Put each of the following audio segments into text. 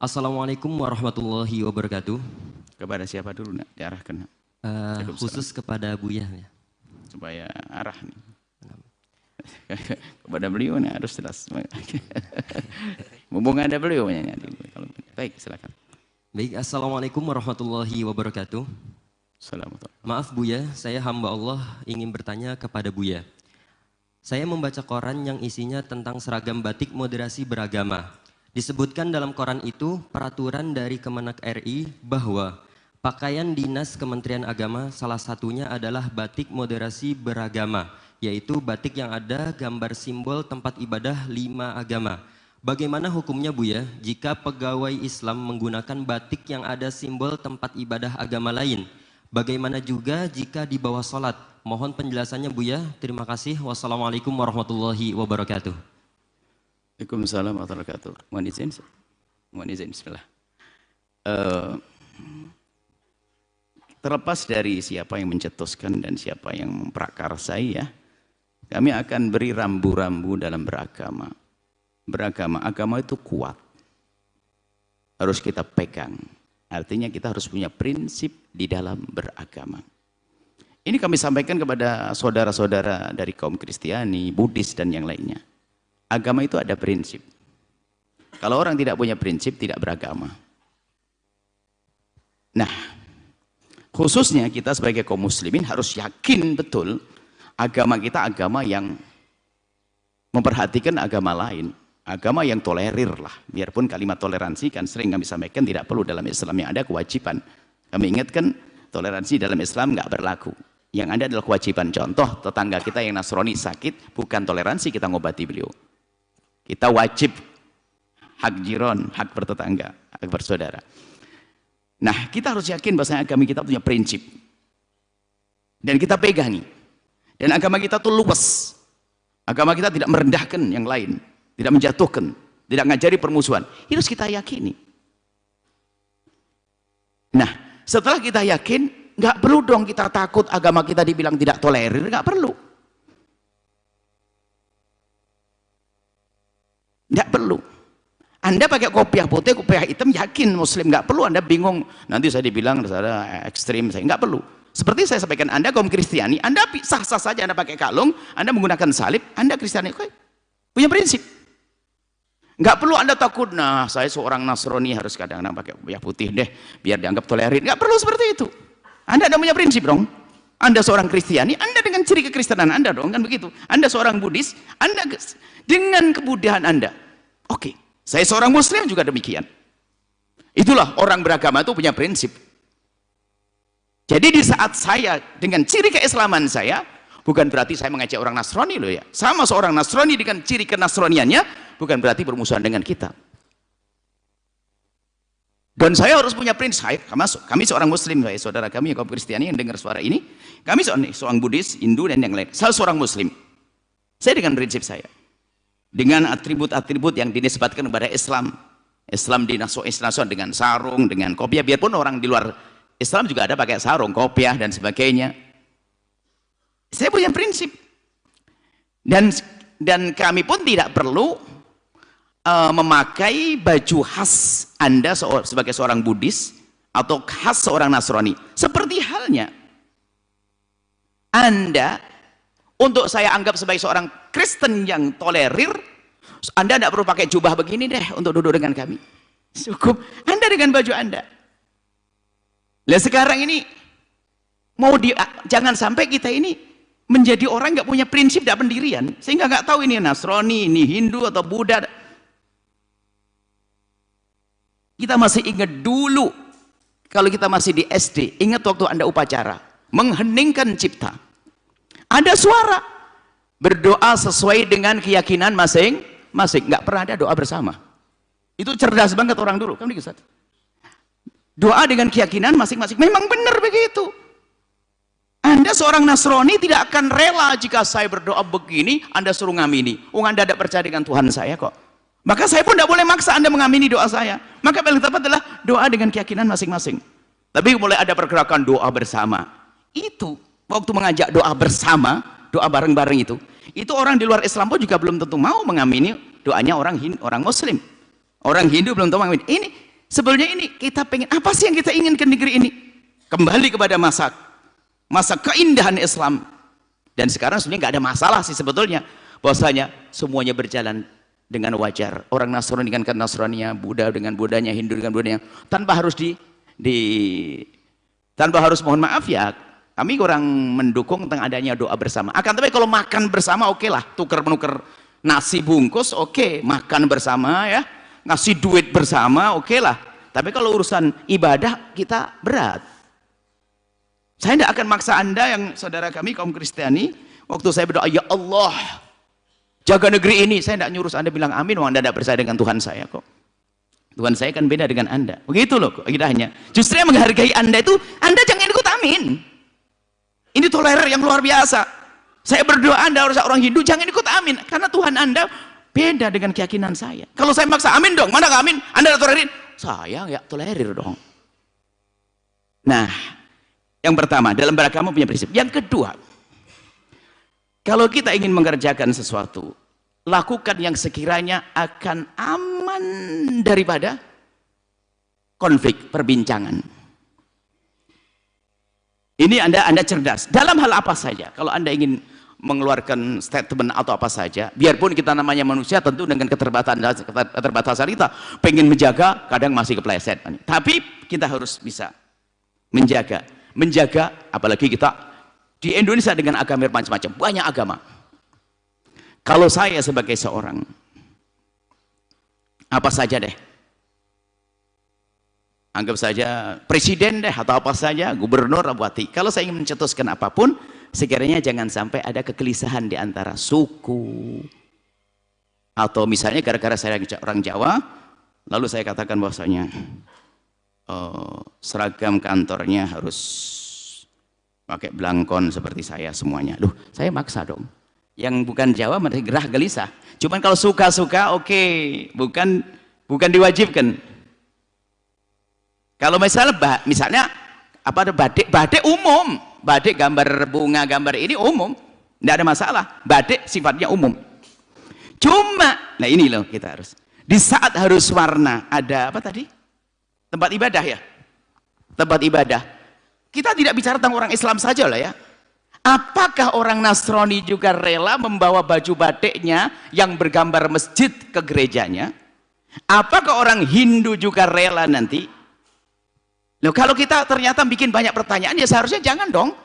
Assalamualaikum warahmatullahi wabarakatuh. Kepada siapa dulu nak diarahkan? Khusus kepada Buya ya. Supaya arah nih. Kepada beliau nih harus jelas. Mumpung ada beliau nya. Baik, silakan. Baik, assalamualaikum warahmatullahi wabarakatuh. Assalamualaikum. Maaf Buya, saya hamba Allah ingin bertanya kepada Buya. Saya membaca koran yang isinya tentang seragam batik moderasi beragama. Disebutkan dalam koran itu peraturan dari Kemenak RI bahwa pakaian dinas Kementerian Agama salah satunya adalah batik moderasi beragama, yaitu batik yang ada gambar simbol tempat ibadah 5 agama. Bagaimana hukumnya Buya jika pegawai Islam menggunakan batik yang ada simbol tempat ibadah agama lain? Bagaimana juga jika di bawah sholat? Mohon penjelasannya Buya. Terima kasih. Wassalamualaikum warahmatullahi wabarakatuh. Waalaikumsalam warahmatullahi wabarakatuh. Mohon izin, bismillah. Terlepas dari siapa yang mencetuskan dan siapa yang memprakarsai ya, kami akan beri rambu-rambu dalam beragama. Agama itu kuat. Harus kita pegang. Artinya kita harus punya prinsip di dalam beragama. Ini kami sampaikan kepada saudara-saudara dari kaum Kristiani, Buddhis dan yang lainnya. Agama itu ada prinsip. Kalau orang tidak punya prinsip, tidak beragama. Nah, khususnya kita sebagai kaum muslimin harus yakin betul agama kita agama yang memperhatikan agama lain. Agama yang tolerir lah. Biarpun kalimat toleransi kan sering kami sampaikan tidak perlu dalam Islam, yang ada kewajiban. Kami ingatkan toleransi dalam Islam nggak berlaku. Yang ada adalah kewajiban. Contoh tetangga kita yang Nasrani sakit, bukan toleransi kita ngobati beliau. Kita wajib hak jiron, hak bertetangga, hak bersaudara. Nah, kita harus yakin bahwa agama kita punya prinsip. Dan kita pegangi. Dan agama kita tuh luas. Agama kita tidak merendahkan yang lain, tidak menjatuhkan, tidak ngajari permusuhan. Itu harus kita yakini. Nah, setelah kita yakin, nggak perlu dong kita takut agama kita dibilang tidak tolerir, nggak perlu. Nggak perlu. Anda pakai kopiah putih, kopiah hitam, yakin muslim, nggak perlu Anda bingung. Nanti saya dibilang saya ekstrim, saya nggak perlu. Seperti saya sampaikan, Anda kaum Kristiani, Anda sah-sah saja Anda pakai kalung, Anda menggunakan salib, Anda Kristiani, punya prinsip. Nggak perlu Anda takut, nah saya seorang Nasrani harus kadang-kadang pakai kopiah putih deh, biar dianggap tolerir. Nggak perlu seperti itu. Anda punya prinsip dong. Anda seorang Kristiani, Anda dengan ciri kekristenan Anda dong, kan begitu. Anda seorang Buddhis, Anda dengan kebudahan Anda. Oke, saya seorang Muslim juga demikian. Itulah orang beragama itu punya prinsip. Jadi di saat saya dengan ciri keislaman saya, bukan berarti saya mengajak orang Nasrani loh ya. Sama seorang Nasrani dengan ciri kenasroniannya, bukan berarti bermusuhan dengan kita. Dan saya harus punya prinsip. Kami seorang Muslim, saudara kami kaum Kristiani yang dengar suara ini, kami seorang Buddhis, Hindu dan yang lain. Saya seorang Muslim. Saya dengan prinsip saya, dengan atribut-atribut yang dinisbatkan kepada Islam. Islam dinasihkan dengan sarung, dengan kopiah. Biarpun orang di luar Islam juga ada pakai sarung, kopiah dan sebagainya. Saya punya prinsip. Dan kami pun tidak perlu memakai baju khas Anda sebagai seorang Buddhis atau khas seorang Nasrani. Seperti halnya Anda, untuk saya anggap sebagai seorang Kristen yang tolerir, Anda tidak perlu pakai jubah begini deh untuk duduk dengan kami. Cukup Anda dengan baju Anda. Nah sekarang ini jangan sampai kita ini menjadi orang nggak punya prinsip, tidak pendirian, sehingga nggak tahu ini Nasrani, ini Hindu atau Buddha. Kita masih ingat dulu, kalau kita masih di SD, ingat waktu Anda upacara, mengheningkan cipta. Ada suara, berdoa sesuai dengan keyakinan masing-masing. Nggak pernah ada doa bersama. Itu cerdas banget orang dulu. Kan begitu, Ustaz? Doa dengan keyakinan masing-masing. Memang benar begitu. Anda seorang Nasrani tidak akan rela jika saya berdoa begini, Anda suruh ngamini. Anda tidak percaya dengan Tuhan saya kok. Maka saya pun tidak boleh maksa Anda mengamini doa saya. Maka paling tepat adalah doa dengan keyakinan masing-masing. Tapi mulai ada pergerakan doa bersama. Itu waktu mengajak doa bersama, doa bareng-bareng itu orang di luar Islam pun juga belum tentu mau mengamini doanya orang Muslim. Orang Hindu belum tentu mengamini. Ini Sebetulnya ini kita pengen, apa sih yang kita inginkan negeri ini? Kembali kepada masa keindahan Islam. Dan sekarang sebenarnya nggak ada masalah sih sebetulnya. Bahwasanya semuanya berjalan dengan wajar. Orang Nasrani dengan Nasraninya, Buddha dengan Buddhanya, Hindu dengan Buddhanya. Tanpa harus tanpa harus mohon maaf ya, kami kurang mendukung tentang adanya doa bersama. Akan tapi kalau makan bersama oke lah, tuker-menukar nasi bungkus oke, makan bersama ya. Ngasih duit bersama oke lah, tapi kalau urusan ibadah kita berat. Saya tidak akan maksa Anda yang saudara kami kaum Kristiani, waktu saya berdoa ya Allah jaga negeri ini, saya tidak nyuruh Anda bilang amin, Anda tidak percaya dengan Tuhan saya kok. Tuhan saya kan beda dengan Anda, begitu loh akidahnya. Justru yang menghargai Anda itu, Anda jangan ikut amin. Ini tolerir yang luar biasa. Saya berdoa Anda harus orang Hindu jangan ikut amin, karena Tuhan Anda beda dengan keyakinan saya. Kalau saya maksa amin dong, mana gak amin? Anda tolerir? Saya ya tolerir dong. Nah, yang pertama dalam beragama punya prinsip. Yang kedua, kalau kita ingin mengerjakan sesuatu, lakukan yang sekiranya akan aman daripada konflik, perbincangan. Ini Anda cerdas. Dalam hal apa saja, kalau Anda ingin mengeluarkan statement atau apa saja, biarpun kita namanya manusia tentu dengan keterbatasan kita pengen menjaga, kadang masih kepleset, tapi kita harus bisa menjaga apalagi kita di Indonesia dengan agama macam-macam, banyak agama. Kalau saya sebagai seorang apa saja deh, anggap saja presiden deh atau apa saja, gubernur, bupati, kalau saya ingin mencetuskan apapun, sekiranya jangan sampai ada kegelisahan di antara suku, atau misalnya gara-gara saya orang Jawa lalu saya katakan bahwasanya seragam kantornya harus pakai belangkon seperti saya semuanya. Duh, saya maksa dong. Yang bukan Jawa masih gerah gelisah. Cuman kalau suka-suka oke, bukan diwajibkan. Kalau misalnya apa ada batik umum, batik gambar bunga, gambar ini umum, tidak ada masalah. Batik sifatnya umum. Cuma, nah ini loh kita harus. Di saat harus warna, ada apa tadi? Tempat ibadah ya? Tempat ibadah. Kita tidak bicara tentang orang Islam saja lah ya. Apakah orang Nasrani juga rela membawa baju batiknya yang bergambar masjid ke gerejanya? Apakah orang Hindu juga rela nanti? Loh, kalau kita ternyata bikin banyak pertanyaan, ya seharusnya jangan dong.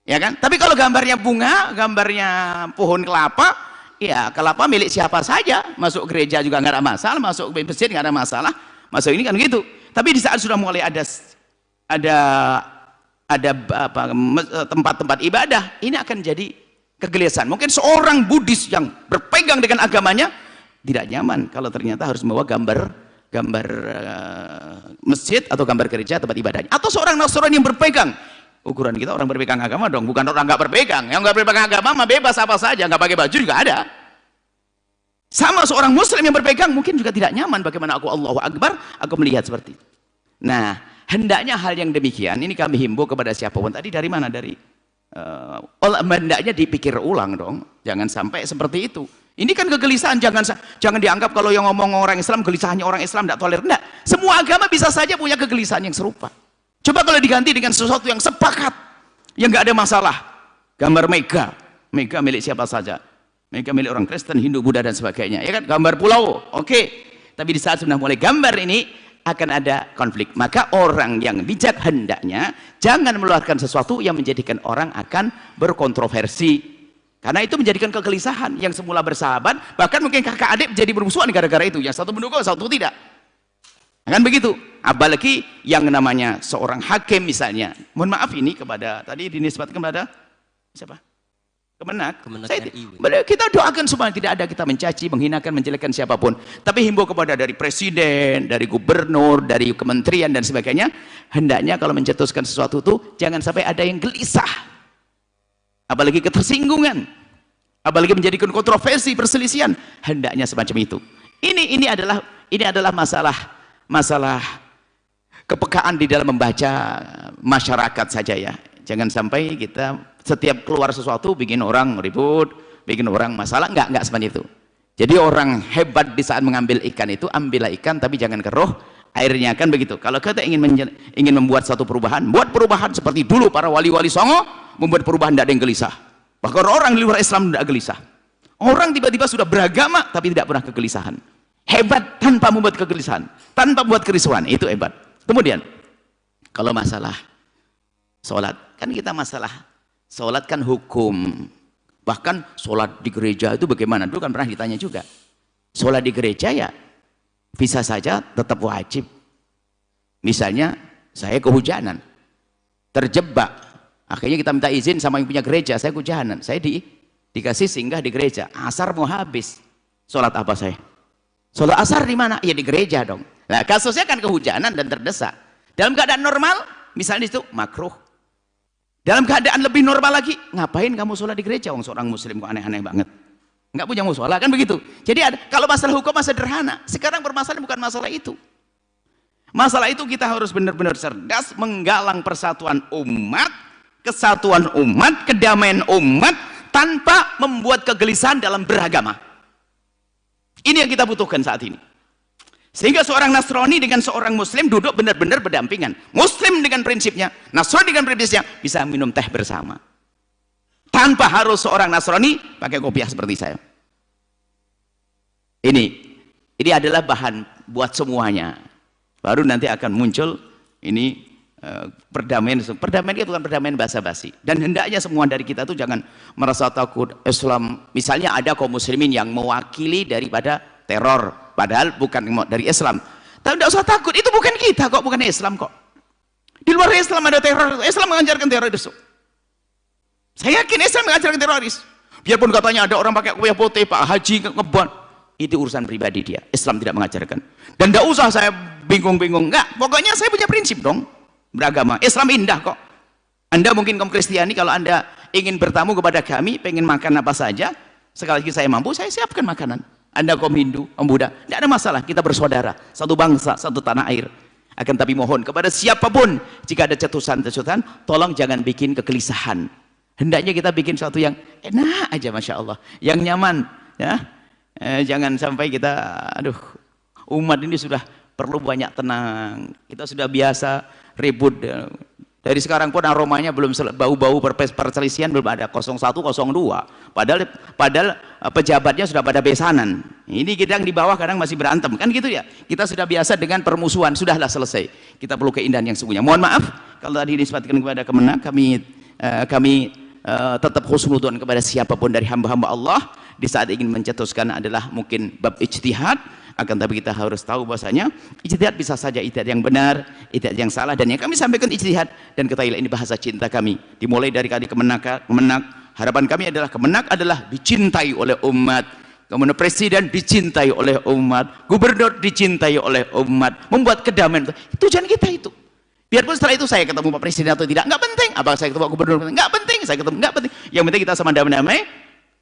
Ya kan? Tapi kalau gambarnya bunga, gambarnya pohon kelapa, ya kelapa milik siapa saja. Masuk gereja juga nggak ada masalah, masuk masjid nggak ada masalah. Masuk ini kan gitu. Tapi di saat sudah mulai ada tempat-tempat ibadah, ini akan jadi kegelisahan. Mungkin seorang Buddhis yang berpegang dengan agamanya tidak nyaman kalau ternyata harus membawa gambar masjid atau gambar gereja tempat ibadahnya, atau seorang Nasrani yang berpegang. Ukuran kita orang berpegang agama dong, bukan orang nggak berpegang. Yang nggak berpegang agama mah bebas apa saja, nggak pakai baju juga ada. Sama seorang Muslim yang berpegang mungkin juga tidak nyaman. Bagaimana aku Allahu Akbar, aku melihat seperti itu. Nah, hendaknya hal yang demikian ini kami himbau kepada siapapun. Tadi dari mana? Dari hendaknya dipikir ulang dong, jangan sampai seperti itu. Ini kan kegelisahan, jangan dianggap kalau yang ngomong orang Islam, gelisahannya orang Islam tidak toleran. Enggak, semua agama bisa saja punya kegelisahan yang serupa. Coba kalau diganti dengan sesuatu yang sepakat, yang nggak ada masalah. Gambar mega milik siapa saja. Mega milik orang Kristen, Hindu, Buddha dan sebagainya. Ya kan, gambar pulau, oke. Tapi di saat sudah mulai gambar ini akan ada konflik. Maka orang yang bijak hendaknya jangan mengeluarkan sesuatu yang menjadikan orang akan berkontroversi. Karena itu menjadikan kegelisahan. Yang semula bersahabat, bahkan mungkin kakak adik menjadi bermusuhan gara-gara itu. Yang satu mendukung, satu tidak. Kan begitu. Apalagi yang namanya seorang hakim misalnya. Mohon maaf ini kepada, tadi dinisbatkan kepada siapa? Kemenak. Kita doakan supaya tidak ada kita mencaci, menghinakan, menjelekkan siapapun. Tapi himbau kepada dari presiden, dari gubernur, dari kementerian dan sebagainya. Hendaknya kalau mencetuskan sesuatu itu, jangan sampai ada yang gelisah. Apalagi ketersinggungan, apalagi menjadikan kontroversi, perselisihan. Hendaknya semacam itu. Ini adalah masalah kepekaan di dalam membaca masyarakat saja ya. Jangan sampai kita setiap keluar sesuatu bikin orang ribut, bikin orang masalah. Enggak seperti itu. Jadi orang hebat di saat mengambil ikan itu, ambillah ikan tapi jangan keruh airnya, kan begitu. Kalau kita ingin membuat satu perubahan, buat perubahan seperti dulu para wali-wali songo membuat perubahan, tidak ada yang gelisah. Bahkan orang di luar Islam tidak gelisah. Orang tiba-tiba sudah beragama tapi tidak pernah kegelisahan. Hebat tanpa membuat kegelisahan, tanpa membuat kerisauan, itu hebat. Kemudian kalau masalah sholat, kan kita masalah sholat kan hukum. Bahkan sholat di gereja itu bagaimana? Dulu kan pernah ditanya juga. Sholat di gereja ya bisa saja tetap wajib. Misalnya saya kehujanan, terjebak. Akhirnya kita minta izin sama yang punya gereja, saya kehujanan. Saya dikasih singgah di gereja. Asar mau habis. Sholat apa saya? Sholat asar di mana? Ya di gereja dong. Nah kasusnya kan kehujanan dan terdesak. Dalam keadaan normal, misalnya itu makruh. Dalam keadaan lebih normal lagi, ngapain kamu sholat di gereja? Seorang muslim kok aneh-aneh banget. Nggak punya musola, kan begitu. Jadi kalau masalah hukum masih sederhana. Sekarang bermasalah bukan masalah itu. Masalah itu kita harus benar-benar cerdas menggalang persatuan umat, kesatuan umat, kedamaian umat tanpa membuat kegelisahan dalam beragama. Ini yang kita butuhkan saat ini. Sehingga seorang Nasrani dengan seorang Muslim duduk benar-benar berdampingan. Muslim dengan prinsipnya, Nasrani dengan prinsipnya, bisa minum teh bersama. Tanpa harus seorang Nasrani pakai kopiah seperti saya. Ini adalah bahan buat semuanya. Baru nanti akan muncul ini perdamaian. Perdamaian itu bukan perdamaian basa-basi. Dan hendaknya semua dari kita itu jangan merasa takut Islam. Misalnya ada kaum muslimin yang mewakili daripada teror. Padahal bukan dari Islam. Tapi tidak usah takut, itu bukan kita kok, bukan Islam kok. Di luar Islam ada teror, Islam mengajarkan teroris. Saya yakin Islam mengajarkan teroris. Biarpun katanya ada orang pakai kopiah putih, Pak Haji ngebon, itu urusan pribadi dia. Islam tidak mengajarkan. Dan tidak usah saya bingung-bingung, enggak. Pokoknya saya punya prinsip dong beragama. Islam indah kok. Anda mungkin kaum Kristiani, kalau Anda ingin bertamu kepada kami, pengen makan apa saja, sekali lagi saya mampu, saya siapkan makanan. Anda kaum Hindu, kaum Buddha, tidak ada masalah, kita bersaudara, satu bangsa, satu tanah air. Akan tapi mohon kepada siapapun, jika ada cetusan-cetusan, tolong jangan bikin kegelisahan. Hendaknya kita bikin sesuatu yang enak aja, Masya Allah, yang nyaman, ya. Jangan sampai kita, aduh, umat ini sudah perlu banyak tenang. Kita sudah biasa ribut. Dari sekarang pun aromanya belum, bau-bau perselisihan belum ada, 01, 02. Padahal pejabatnya sudah pada besanan. Ini kita yang di bawah kadang masih berantem, kan gitu ya. Kita sudah biasa dengan permusuhan, sudahlah selesai. Kita perlu keindahan yang sesungguhnya. Mohon maaf kalau tadi dinisbatkan kepada Kemenak, kami tetap husnudzon kepada siapapun dari hamba-hamba Allah di saat ingin mencetuskan adalah mungkin bab ijtihad. Akan tapi kita harus tahu bahasanya ijtihad bisa saja ijtihad yang benar, ijtihad yang salah, dan yang kami sampaikan ijtihad dan ketahuilah ini bahasa cinta kami. Dimulai dari kali Kemenak, harapan kami adalah Kemenak adalah dicintai oleh umat. Kemudian presiden dicintai oleh umat, gubernur dicintai oleh umat, membuat kedamaian. Tujuan kita itu. Biarpun setelah itu saya ketemu Pak Presiden atau tidak, nggak penting. Apakah saya ketemu Pak Gubernur, nggak penting. Saya ketemu, nggak penting. Yang penting kita sama damai-damai.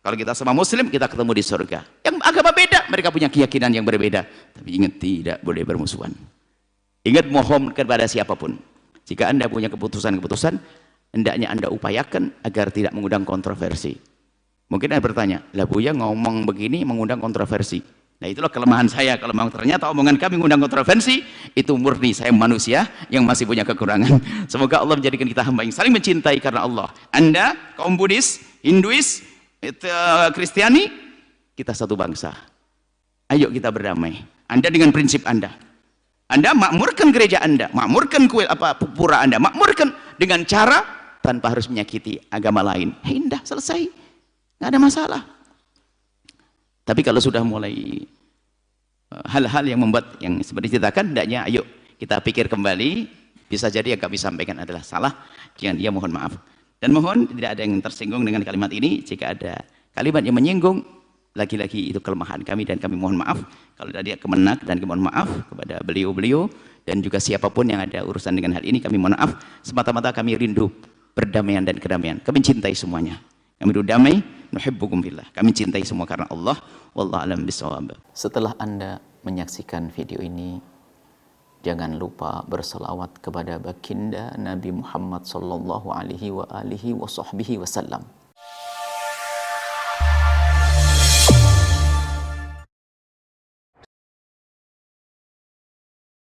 Kalau kita sama Muslim, kita ketemu di surga. Yang agama beda, mereka punya keyakinan yang berbeda. Tapi ingat, tidak boleh bermusuhan. Ingat, mohon kepada siapapun. Jika Anda punya keputusan-keputusan, hendaknya Anda upayakan agar tidak mengundang kontroversi. Mungkin Anda bertanya, lah Buya ngomong begini mengundang kontroversi. Nah itulah kelemahan saya. Kalau memang ternyata omongan kami mengundang kontroversi, itu murni saya manusia yang masih punya kekurangan. Semoga Allah menjadikan kita hamba yang saling mencintai karena Allah. Anda, kaum Buddhis, Hinduis, Kristiani, kita satu bangsa. Ayo kita berdamai. Anda dengan prinsip Anda. Anda makmurkan gereja Anda, makmurkan pura Anda, makmurkan dengan cara tanpa harus menyakiti agama lain. Indah, selesai. Nggak ada masalah. Tapi kalau sudah mulai hal-hal yang membuat yang seperti ceritakan, hendaknya ayo kita pikir kembali. Bisa jadi yang kami sampaikan adalah salah, jangan dia mohon maaf. Dan mohon tidak ada yang tersinggung dengan kalimat ini. Jika ada kalimat yang menyinggung, lagi-lagi itu kelemahan kami dan kami mohon maaf. Kalau tadi Kemenak dan kami mohon maaf kepada beliau-beliau dan juga siapapun yang ada urusan dengan hal ini, kami mohon maaf. Semata-mata kami rindu perdamaian dan kedamaian. Kami cintai semuanya. Kami rindu damai, nuhibbukum billah. Kami cintai semua karena Allah. Wallahu a'lam bishawab. Setelah Anda menyaksikan video ini, jangan lupa berselawat kepada baginda Nabi Muhammad sallallahu alaihi wa alihi wa sahbihi wasallam.